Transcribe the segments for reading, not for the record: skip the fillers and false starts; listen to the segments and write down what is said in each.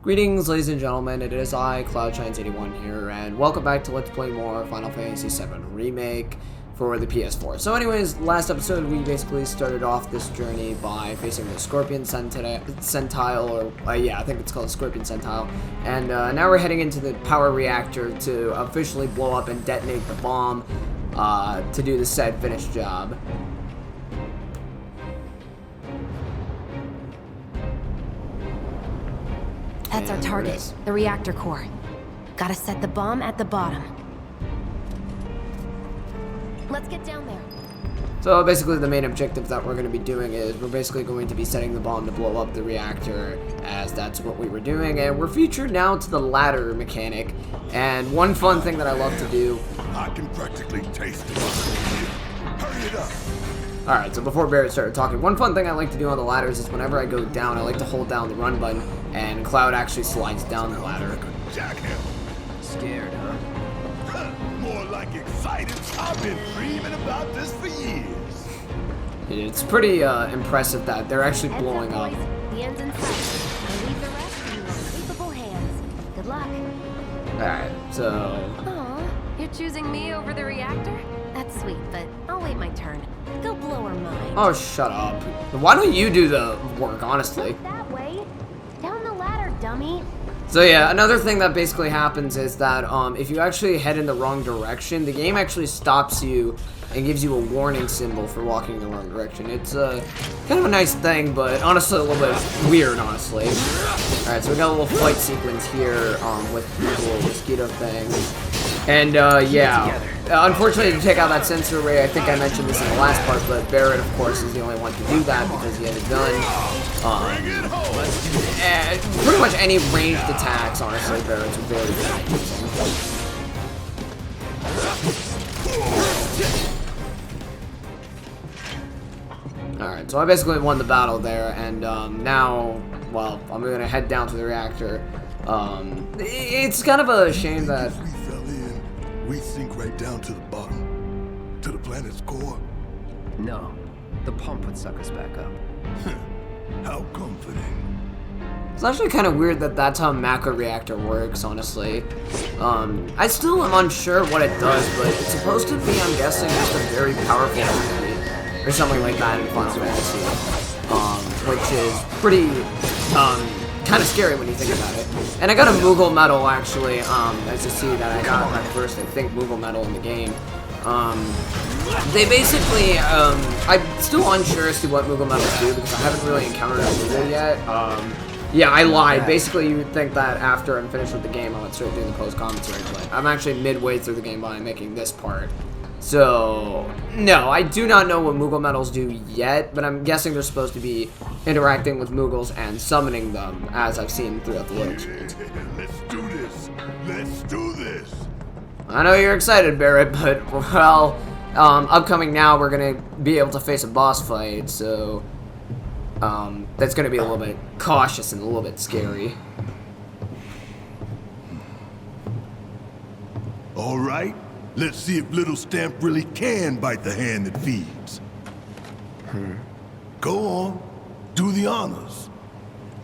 Greetings, ladies and gentlemen, it is I, CloudShines81 here, and welcome back to Let's Play More Final Fantasy VII Remake for the PS4. So anyways, last episode we basically started off this journey by facing the Scorpion Centile, or yeah, I think it's called Scorpion Centile, and now we're heading into the power reactor to officially blow up and detonate the bomb to do the said finished job. That's our target, the reactor core. Gotta set the bomb at the bottom. Let's get down there. So basically the main objective that we're going to be doing is we're basically going to be setting the bomb to blow up the reactor, as that's what we were doing, and we're featured now to the ladder mechanic. And one fun thing that I love to do... I can practically taste it. Hurry it up. Alright, so before Barrett started talking, one fun thing I like to do on the ladders is whenever I go down, I like to hold down the run button, and Cloud actually slides down the ladder. Jackhammer. Scared, huh? More like excited. I've been dreaming about this for years. It's pretty impressive that they're actually blowing up. The end's in sight. I'll leave the rest in your capable hands. Good luck. Alright, so... Aw, you're choosing me over the reactor? That's sweet, but I'll wait my turn. Go blow her mind. Oh, shut up. Why don't you do the work, honestly? Look that way. Down the ladder, dummy. So yeah, another thing that basically happens is that if you actually head in the wrong direction, the game actually stops you and gives you a warning symbol for walking in the wrong direction. It's kind of a nice thing, but honestly a little bit weird, honestly. Alright, so we got a little fight sequence here with the little mosquito thing. And yeah, unfortunately to take out that sensor array, I think I mentioned this in the last part, but Barrett of course is the only one to do that because he had a gun. And pretty much any ranged attacks, honestly, Barrett's very good at using. Alright, so I basically won the battle there, and now, well, I'm gonna head down to the reactor. It's kind of a shame that... If we fell in, we sink right down to the bottom. To the planet's core. No, the pump would suck us back up. How comforting. It's actually kind of weird that that's how a macro reactor works, honestly. I still am unsure what it does, but it's supposed to be, I'm guessing, just a very powerful enemy, or something like that in Final Fantasy. Which is pretty, kind of scary when you think about it. And I got a Moogle medal, actually, as you see that I got my first, I think, Moogle medal in the game. They basically, I'm still unsure as to what Moogle medals do because I haven't really encountered a Moogle yet. Yeah, I lied. Basically, you would think that after I'm finished with the game, I would start doing the post-commentary, but I'm actually midway through the game while I'm making this part. So, no, I do not know what Moogle medals do yet, but I'm guessing they're supposed to be interacting with Moogles and summoning them, as I've seen throughout the loading screens. Let's do this. Let's do this. I know you're excited, Barrett, but, well, upcoming now, we're going to be able to face a boss fight, so... that's going to be a little bit cautious and a little bit scary. All right, let's see if Little Stamp really can bite the hand that feeds. Go on, do the honors.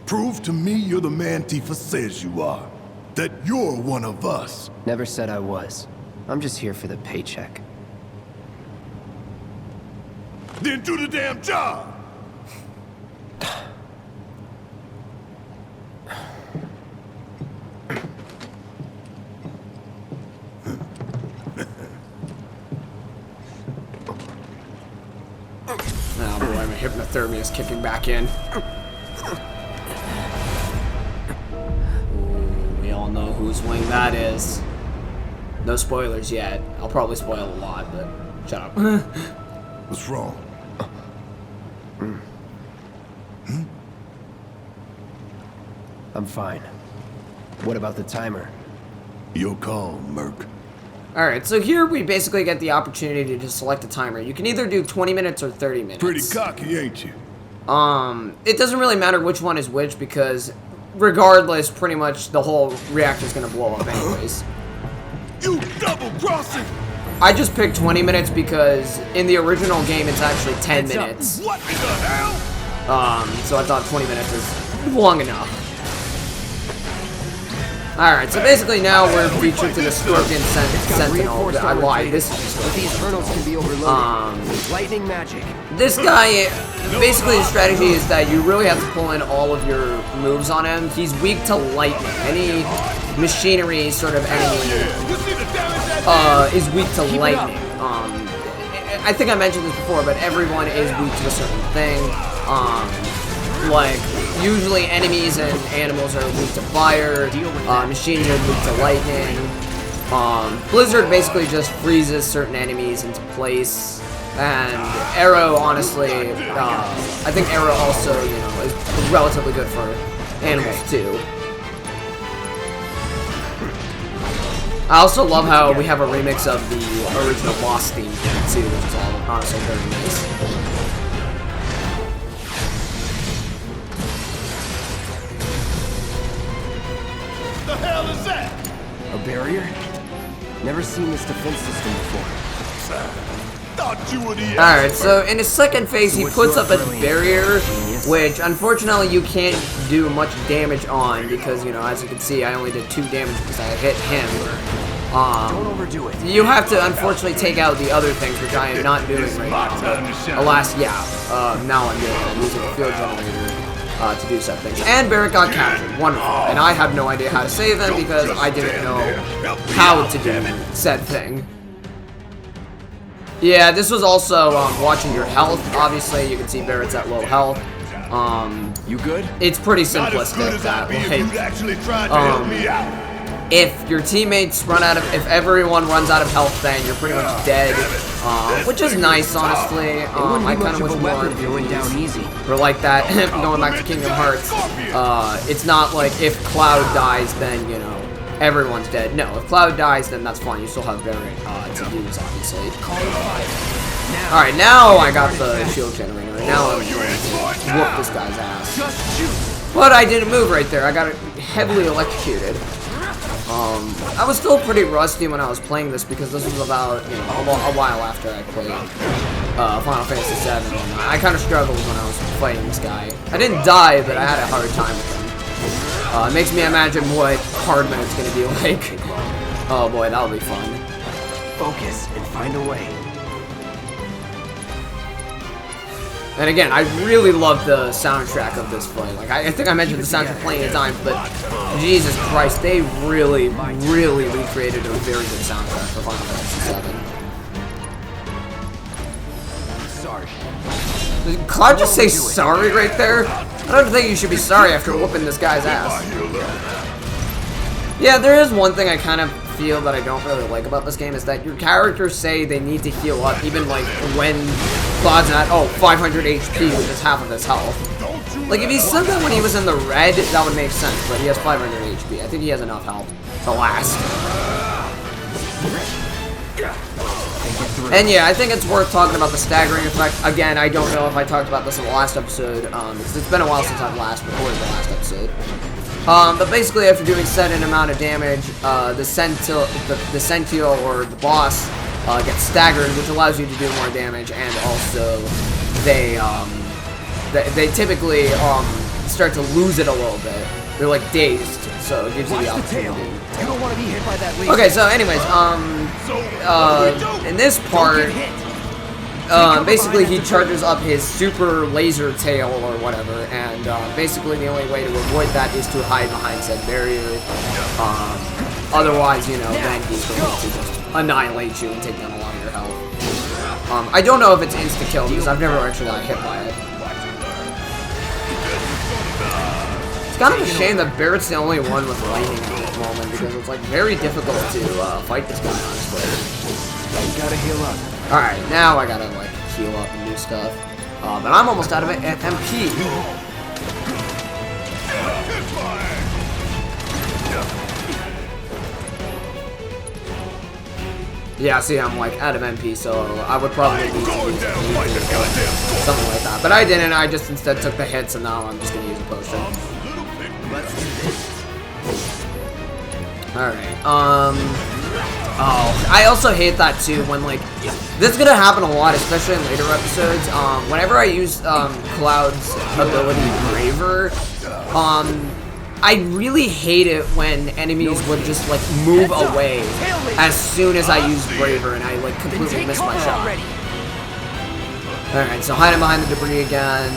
Prove to me you're the man Tifa says you are. That you're one of us. Never said I was. I'm just here for the paycheck. Then do the damn job. Oh boy, my hypnothermia is kicking back in. Ooh, we all know whose wing that is. No spoilers yet. I'll probably spoil a lot, but shut up. What's wrong? I'm fine. What about the timer? Your call, Merc. Alright, so here we basically get the opportunity to select a timer. You can either do 20 minutes or 30 minutes. Pretty cocky, ain't you? It doesn't really matter which one is which because regardless, pretty much the whole reactor is going to blow up anyways. You double-crossing! I just picked 20 minutes because in the original game it's actually 10 minutes. What in the hell? So I thought 20 minutes is long enough. Alright, so basically now we're featured to the Scorpion Sentinel. I lied, this is But these hurdles can be overloaded. Lightning magic. This guy, basically the strategy is that you really have to pull in all of your moves on him. He's weak to lightning. Any machinery sort of enemy is weak to lightning. I think I mentioned this before, but everyone is weak to a certain thing. Like, usually enemies and animals are weak to fire, machines are weak to lightning. Blizzard basically just freezes certain enemies into place. And Arrow, honestly, I think Arrow also, you know, is relatively good for animals too. I also love how we have a remix of the original boss theme too, which is all honestly very nice. The hell is that? A barrier? Never seen this defense system before. Thought you were the Alright, so in his second phase, he puts up a barrier, which unfortunately you can't do much damage on because, you know, as you can see, I only did 2 damage because I hit him. Don't overdo it. You have to unfortunately take out the other things, which I am not doing right now. But alas, yeah, now I'm doing it. I'm using a field generator to do said things. And Barrett got captured. Wonderful. And I have no idea how to save him because I didn't know how to do said thing. Yeah, this was also watching your health. Obviously, you can see Barrett's at low health. You good? It's pretty simplistic that, like, if your teammates run out of, if everyone runs out of health, then you're pretty much dead, which is nice, honestly. I kind of wish more going down easy. or like that. Going back to Kingdom Hearts, it's not like if Cloud dies, then you know everyone's dead. No, if Cloud dies, then that's fine. You still have Barret to use, obviously. All right, now I got the shield generator. Now I'm going to whoop this guy's ass. But I didn't move right there. I got heavily electrocuted. I was still pretty rusty when I was playing this because this was about, you know, a while after I played Final Fantasy VII. And I kind of struggled when I was fighting this guy. I didn't die, but I had a hard time with him. It makes me imagine what hard mode's gonna be like. Oh boy, that'll be fun. Focus and find a way. And again, I really love the soundtrack of this fight. Like, I think I mentioned the soundtrack plenty of times, but Jesus Christ, they really, really recreated a very good soundtrack for Final Fantasy VII. Sorry. Did Cloud just say sorry right there? I don't think you should be sorry after whooping this guy's ass. Yeah, there is one thing I kind of feel that I don't really like about this game is that your characters say they need to heal up, even like when Cloud's at 500 HP, which is half of his health. Like if he said that when he was in the red, that would make sense, but he has 500 HP. I think he has enough health to last. And yeah, I think it's worth talking about the staggering effect. Again, I don't know if I talked about this in the last episode, because it's been a while since I've last recorded the last episode. But basically, after doing set an amount of damage, the Sentinel or the boss gets staggered, which allows you to do more damage, and also they typically start to lose it a little bit. They're like dazed, so it gives you the opportunity. You don't want to be hit by that laser. Okay, so anyways, in this part, basically he charges up his super laser tail or whatever, and basically the only way to avoid that is to hide behind said barrier. Otherwise, you know, then he's going to just annihilate you and take down a lot of your health. I don't know if it's insta-kill because I've never actually got hit by it. It's kind of a shame that Barrett's the only one with lightning at this moment because it's like very difficult to fight this guy honestly. You gotta heal up. Alright, now I gotta like heal up and do stuff. But I'm almost out of it at MP. Yeah, see, I'm like out of MP, so I would probably need to use something like that. But I didn't, I just instead took the hits and now I'm just gonna use a potion. Alright, oh, I also hate that too when like, this is gonna happen a lot, especially in later episodes. Whenever I use Cloud's ability Braver, I really hate it when enemies would just like move away as soon as I use Braver and I like completely miss my shot. Alright, so hiding behind the debris again.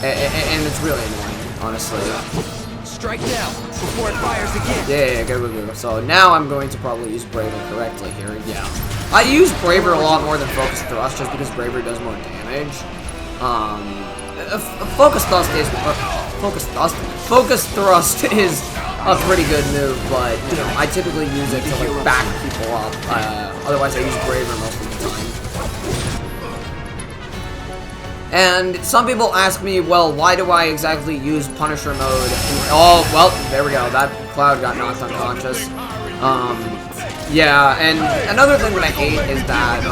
And it's really annoying, honestly. Strike now before it fires again. Yeah, go. So now I'm going to probably use Braver correctly here. Yeah. I use Braver a lot more than Focus Thrust just because Braver does more damage. Focus Thrust is a pretty good move, but you know, I typically use it to like back people up. Otherwise I use Braver most of the time. And some people ask me, well, why do I exactly use Punisher mode? Oh, well, there we go. That Cloud got knocked unconscious. Yeah, and another thing that I hate is that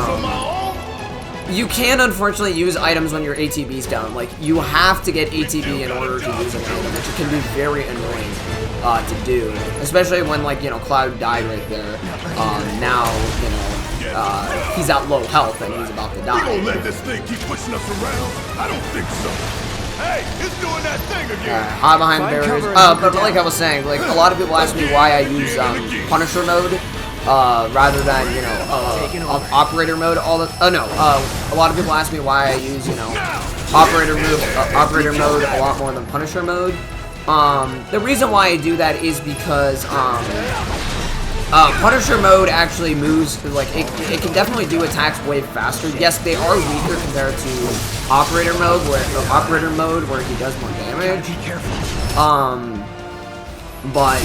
you can unfortunately use items when your ATB's down. Like, you have to get ATB in order to use an item, which can be very annoying to do. Especially when, like, you know, Cloud died right there. Now, you know, he's at low health and he's about to die. We don't let this thing keep pushing us around. I don't think so. Hey, it's doing that thing again. Hide behind barriers. But like I was saying, like a lot of people ask me why I use Punisher mode rather than operator mode. A lot of people ask me why I use operator mode a lot more than Punisher mode. The reason why I do that is because Punisher mode actually moves, like, it can definitely do attacks way faster. Yes, they are weaker compared to Operator mode, where he does more damage. But,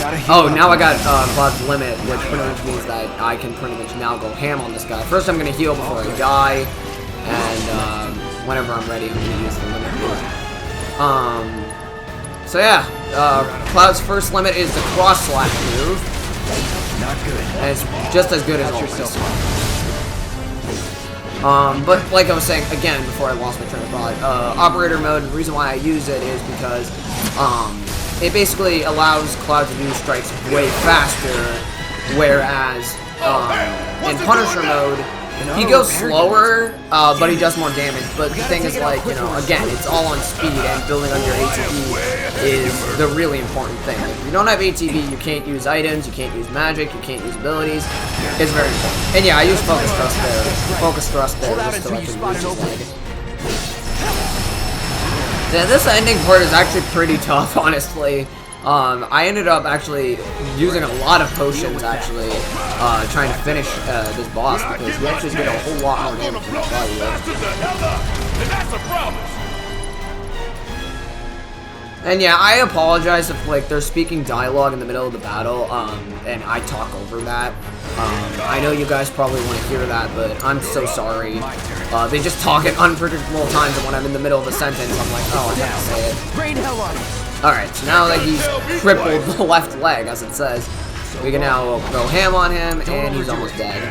now I got Cloud's Limit, which pretty much means that I can pretty much now go ham on this guy. First, I'm going to heal before I die, and whenever I'm ready, I'm going to use the limit here. So yeah, Cloud's first limit is the cross slash move. Not good. And it's just as good as always. But like I was saying, again, before I lost my train of thought, operator mode, the reason why I use it is because it basically allows Cloud to do strikes way faster, whereas in Punisher mode, he goes slower, but he does more damage. But the thing is, like, again, it's all on speed, and building on your ATB is the really important thing. Like, if you don't have ATB, you can't use items, you can't use magic, you can't use abilities. It's very important. And yeah, I use Focus Thrust there. Focus Thrust there just so I can reach his leg. Yeah, this ending part is actually pretty tough, honestly. I ended up actually using a lot of potions, actually, trying to finish this boss, because we actually did a whole lot more damage than I thought we would. And yeah, I apologize if, like, they're speaking dialogue in the middle of the battle, and I talk over that. I know you guys probably want to hear that, but I'm so sorry. They just talk at unpredictable times, and when I'm in the middle of a sentence, I'm like, oh, I have to say it. Rain hell on him. Alright, so now that he's crippled the left leg, as it says, we can now go ham on him, and he's almost dead.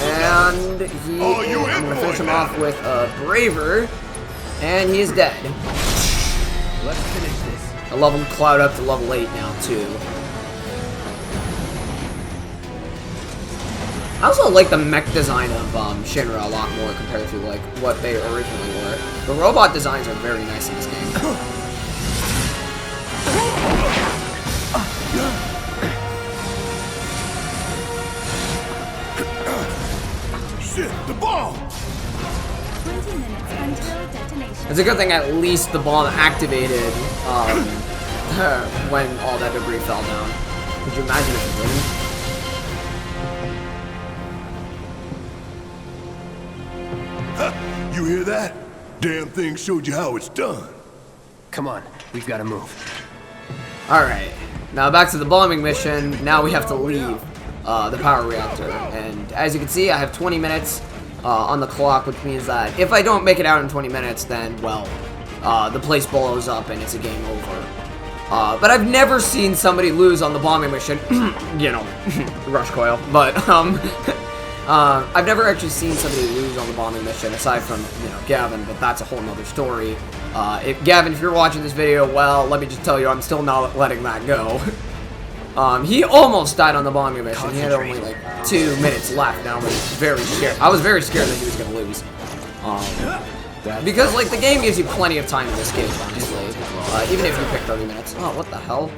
And I'm gonna finish him off with a Braver, and he is dead. Let's finish this. I leveled Cloud up to level 8 now, too. I also like the mech design of Shinra a lot more compared to, like, what they originally were. The robot designs are very nice in this game. Shit, the bomb! 20 minutes until detonation. It's a good thing at least the bomb activated when all that debris fell down. Could you imagine if it didn't? You hear that? Damn thing showed you how it's done. Come on, we've got to move. Alright, now back to the bombing mission. Now we have to leave the power reactor. And as you can see, I have 20 minutes on the clock, which means that if I don't make it out in 20 minutes, then, well, the place blows up and it's a game over. But I've never seen somebody lose on the bombing mission. Rush coil. But, I've never actually seen somebody lose on the bombing mission, aside from, Gavin, but that's a whole nother story. Gavin, if you're watching this video, well, let me just tell you, I'm still not letting that go. He almost died on the bombing mission. He had only like 2 minutes left, and I was very scared. I was very scared that he was gonna lose. Because like the game gives you plenty of time to escape, honestly. Even if you pick 30 minutes. Oh, what the hell?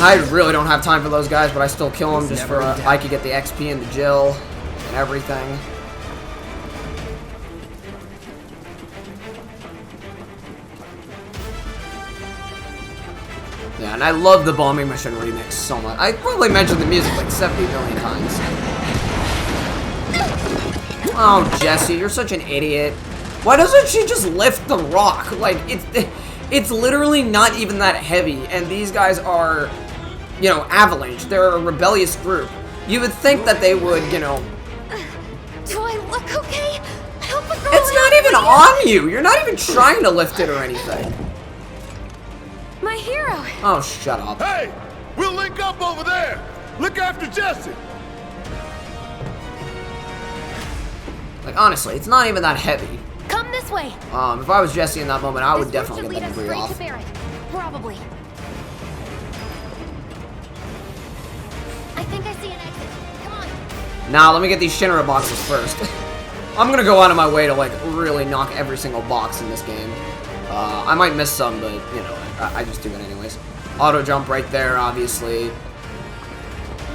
I really don't have time for those guys, but I still kill them just for I could get the XP and the Jill and everything. Yeah, and I love the bombing mission remix so much. I probably mentioned the music like 70 million times. Oh, Jessie, you're such an idiot. Why doesn't she just lift the rock? Like, it's literally not even that heavy, and these guys are, you know, Avalanche. They're a rebellious group. You would think that they would, you know... Do I look okay? Help a girl It's not even on you! You're not even trying to lift it or anything. My hero. Oh, shut up. Hey! We'll link up over there! Look after Jesse! Like, honestly, it's not even that heavy. Come this way. If I was Jesse in that moment, I would This route definitely should get that lead debris us off. straight to Barrett. Probably. I think I see an exit. Come on. Now, let me get these Shinra boxes first. I'm gonna go out of my way to, like, really knock every single box in this game. I might miss some, but, you know, I just do it anyways. Auto jump right there, obviously.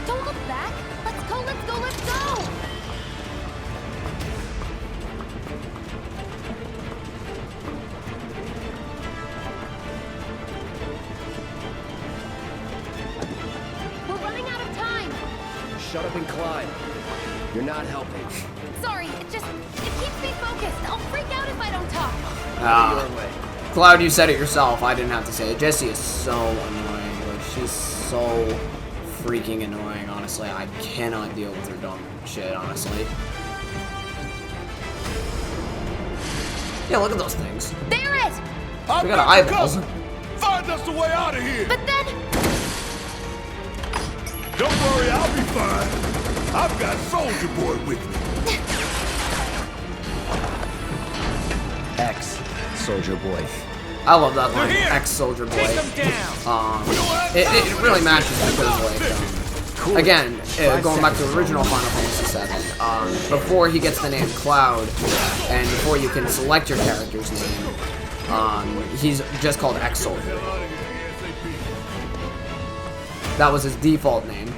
Don't look back. Let's go, let's go, let's go. We're running out of time. Shut up and climb. You're not helping. Sorry, it keeps me focused. I'll freak out if I don't talk. Your way. Cloud, you said it yourself. I didn't have to say it. Jessie is so annoying. Like, she's so freaking annoying, honestly. I cannot deal with her dumb shit, honestly. Yeah, look at those things. Barrett! We got eyeballs. Find us a way out of here! But then... Don't worry, I'll be fine. I've got Soldier Boy with me. X, Soldier Boy. I love that line, here. ex-Soldier Boy. Take them down. It really matches because, like, again, going back to the original Final Fantasy VII, before he gets the name Cloud, and before you can select your character's name, he's just called ex-Soldier. That was his default name.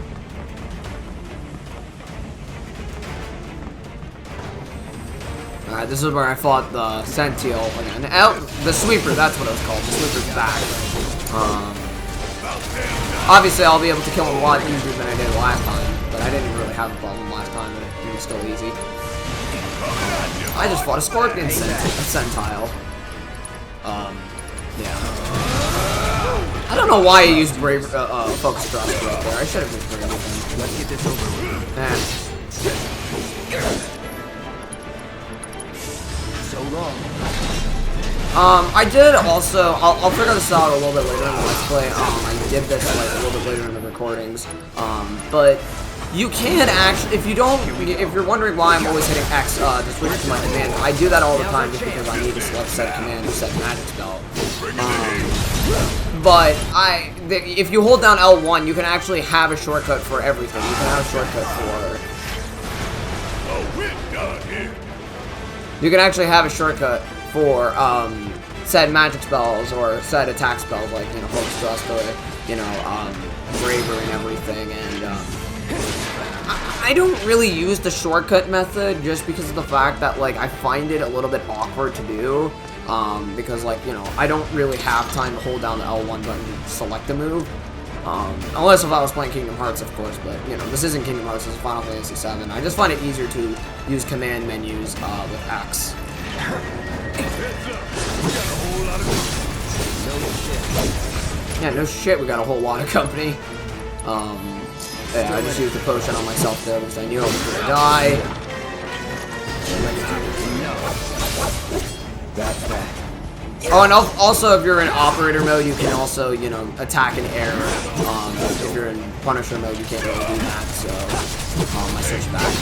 Alright, this is where I fought the Sential again. The Sweeper, that's what it was called. The Sweeper's back. Obviously, I'll be able to kill him a lot easier than I did last time, but I didn't really have a problem last time, but it was still easy. I just fought a Scorpion Sentile. Yeah. I don't know why I used Brave, Focus Thrust right there. I should have just Brave with him. Let's get this over with. So long. I did also, I'll figure this out a little bit later in the Let's Play. I did this like a little bit later in the recordings. But you can actually, if you're wondering why I'm always hitting X to switch to my command, I do that all the time just because I need to select set command or set magic spell. But if you hold down L1, you can actually have a shortcut for everything. You can have a shortcut for... You can actually have a shortcut for said magic spells or said attack spells like, you know, Focus Thrust or, you know, Bravery and everything. And I don't really use the shortcut method just because of the fact that, like, I find it a little bit awkward to do. Because, like, you know, I don't really have time to hold down the L1 button to select a move. Unless if I was playing Kingdom Hearts, of course, but, you know, this isn't Kingdom Hearts, this is Final Fantasy VII. I just find it easier to use command menus with X. Yeah, no shit, we got a whole lot of company. Yeah, I just used the potion on myself there because I knew I was gonna die. That's that. Oh, and also if you're in operator mode, you can also, you know, attack in air. If you're in Punisher mode, you can't really do that, so I switched back.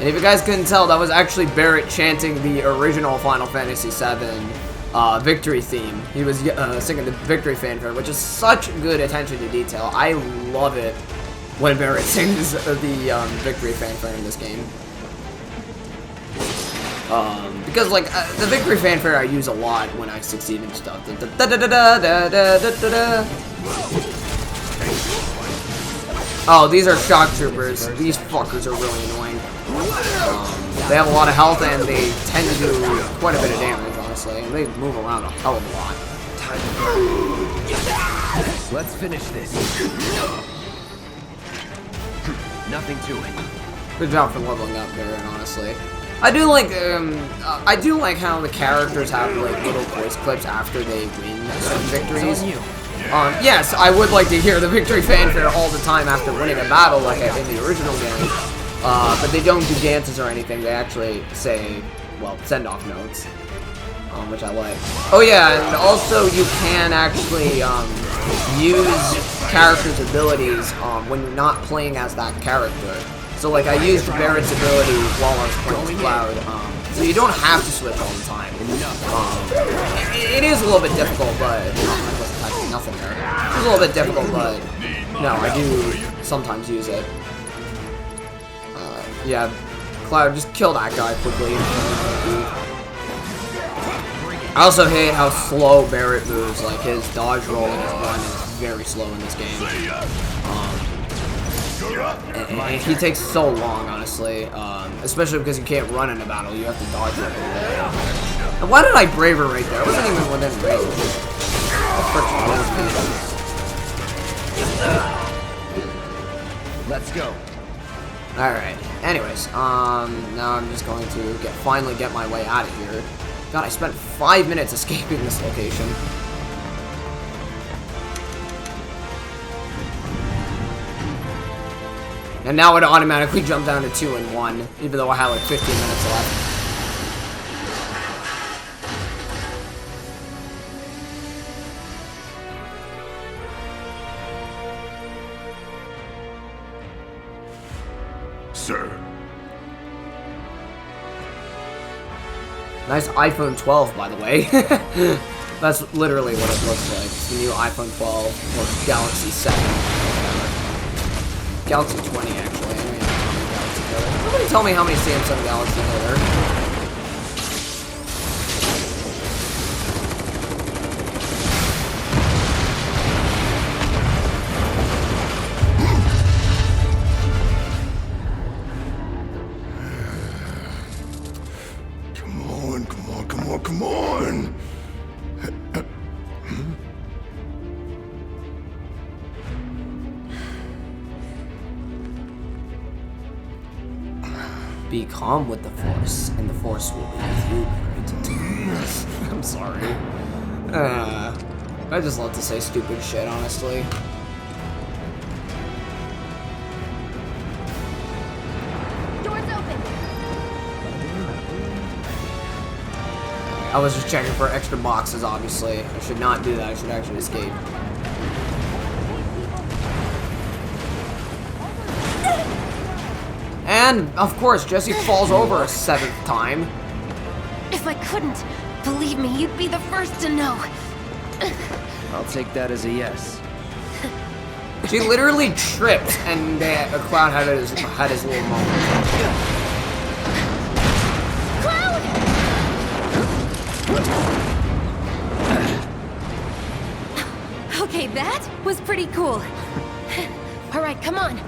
And if you guys couldn't tell, that was actually Barrett chanting the original Final Fantasy VII victory theme. He was singing the victory fanfare, which is such good attention to detail. I love it when Barrett sings the victory fanfare in this game. Because like the victory fanfare I use a lot when I succeed in stuff. Oh, these are shock troopers. These fuckers are really annoying. They have a lot of health and they tend to do quite a bit of damage, honestly. And they move around a hell of a lot. Let's finish this. Nothing to it. Good job for leveling up, Baron, honestly. I do like how the characters have like little voice clips after they win certain victories. Yes, I would like to hear the victory fanfare all the time after winning a battle like in the original game. But they don't do dances or anything. They actually say, well, send-off notes, which I like. Oh yeah, and also you can actually use characters' abilities when you're not playing as that character. So like I used Barrett's ability while I was playing Cloud, so you don't have to switch all the time. It is a little bit difficult, but I wasn't typing nothing there. It's a little bit difficult, but no, I do sometimes use it. Yeah, Cloud, just kill that guy quickly. I also hate how slow Barrett moves. Like his dodge roll and his run is very slow in this game. And he takes so long, honestly, especially because you can't run in a battle. You have to dodge right away. And why did I brave her right there? I wasn't even within range. Let's go. Alright. Anyways, now I'm just going to finally get my way out of here. God, I spent 5 minutes escaping this location. And now it automatically jumped down to 2 and 1, even though I had like 15 minutes left. Sir. Nice iPhone 12, by the way. That's literally what it looks like. It's the new iPhone 12 or Galaxy 7. Galaxy 20, actually. I mean, Galaxy there. Somebody tell me how many Samsung Galaxies are there. Come on! Be calm with the Force, and the Force will be with you, Barrett. I'm sorry. I just love to say stupid shit, honestly. Doors open. I was just checking for extra boxes, obviously. I should not do that. I should actually escape. And, of course, Jesse falls over a 7th time. If I couldn't, believe me, you'd be the first to know. I'll take that as a yes. She literally tripped, and Cloud had his little moment. Cloud! Okay, that was pretty cool. All right, come on.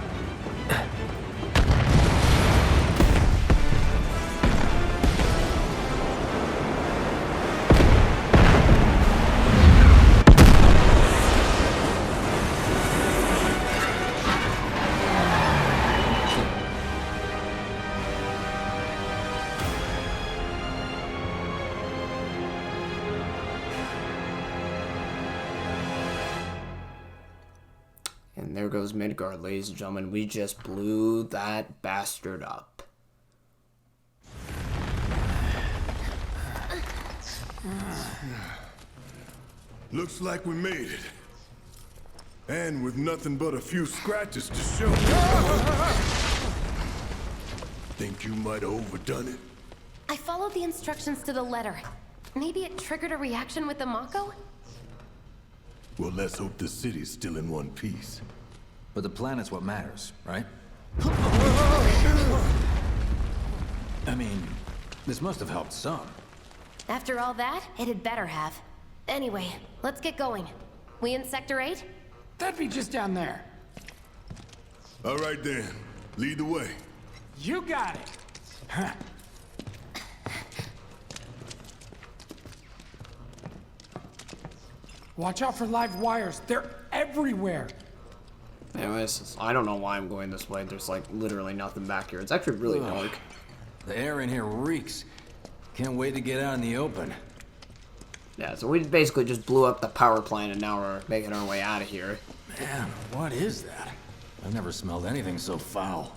And there goes Midgard, ladies and gentlemen. We just blew that bastard up. Looks like we made it. And with nothing but a few scratches to show. Think you might have overdone it? I followed the instructions to the letter. Maybe it triggered a reaction with the Mako? Well, let's hope the city's still in one piece. But the planet's what matters, right? I mean, this must have helped some. After all that, it had better have. Anyway, let's get going. We in Sector 8? That'd be just down there. All right then, lead the way. You got it. Huh. Watch out for live wires. They're everywhere. Anyways, I don't know why I'm going this way. There's like literally nothing back here. It's actually really dark. The air in here reeks. Can't wait to get out in the open. Yeah, so we basically just blew up the power plant and now we're making our way out of here. Man, what is that? I've never smelled anything so foul.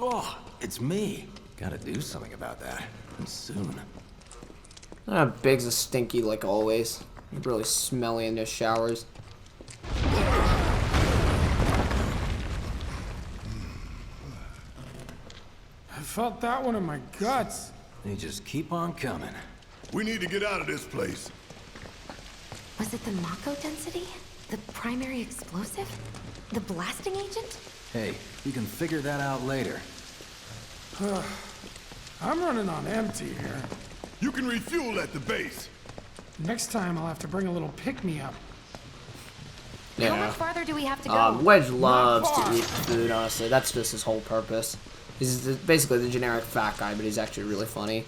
Oh, it's me. Gotta do something about that. And soon. Biggs is stinky like always. He's really smelly in his showers. I felt that one in my guts. They just keep on coming. We need to get out of this place. Was it the Mako density? The primary explosive? The blasting agent? Hey, you can figure that out later. I'm running on empty here. You can refuel at the base. Next time I'll have to bring a little pick-me-up. How Yeah. much farther do we have to go? Wedge loves to eat food, honestly. That's just his whole purpose. He's basically the generic fat guy, but he's actually really funny.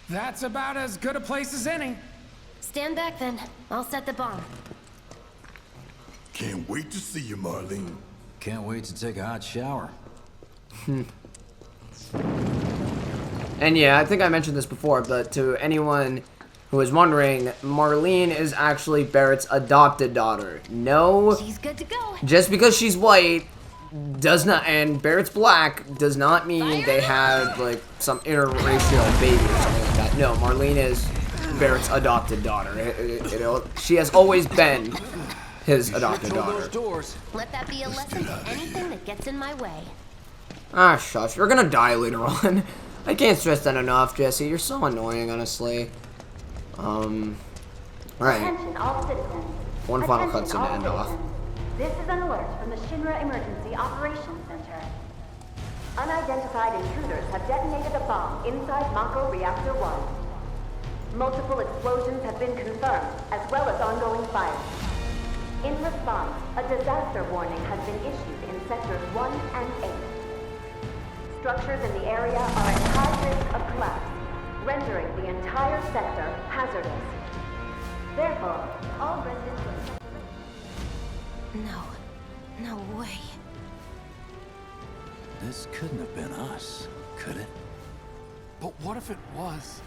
That's about as good a place as any. Stand back then. I'll set the bomb. Can't wait to see you, Marlene. Can't wait to take a hot shower. And yeah, I think I mentioned this before, but to anyone who is wondering, Marlene is actually Barrett's adopted daughter. No, She's good to go. just because she's white does not, and Barrett's black does not mean they had like some interracial baby or something like that. No, Marlene is Barrett's adopted daughter. She has always been his adopted Control daughter. those doors. Let that be a lesson to anything that gets in my way. Ah, shush. You're gonna die later on. I can't stress that enough, Jesse. You're so annoying, honestly. Alright. Attention all citizens. One final Attention cutscene to all end off. citizens. This is an alert from the Shinra Emergency Operations Center. Unidentified intruders have detonated a bomb inside Mako Reactor 1. Multiple explosions have been confirmed, as well as ongoing fire. In response, a disaster warning has been issued in Sectors 1 and 8. Structures in the area are at high risk of collapse, rendering the entire sector hazardous. Therefore, all residents of No way. This couldn't have been us, could it? But what if it was?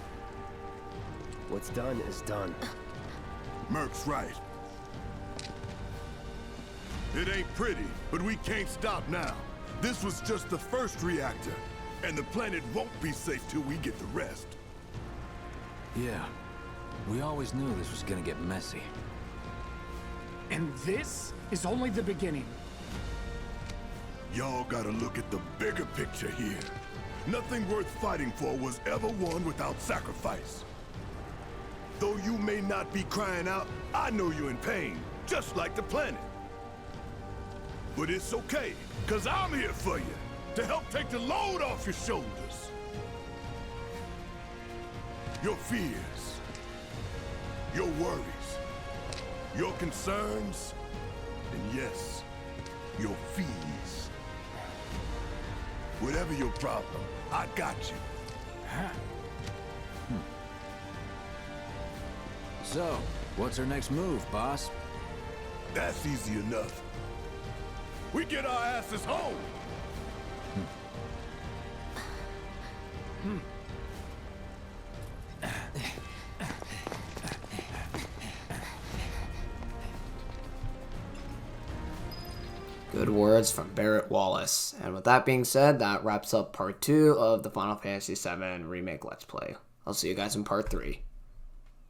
What's done is done. Merc's right. It ain't pretty, but we can't stop now. This was just the first reactor, and the planet won't be safe till we get the rest. Yeah. We always knew this was gonna get messy. And this is only the beginning. Y'all gotta look at the bigger picture here. Nothing worth fighting for was ever won without sacrifice. Though you may not be crying out, I know you're in pain, just like the planet. But it's okay, cause I'm here for you, to help take the load off your shoulders. Your fears, your worries, your concerns, and yes, your fees. Whatever your problem, I got you. So, what's our next move, boss? That's easy enough. We get our asses home. Good words from Barrett Wallace. And with that being said, that wraps up part 2 of the Final Fantasy VII Remake Let's Play. I'll see you guys in part 3.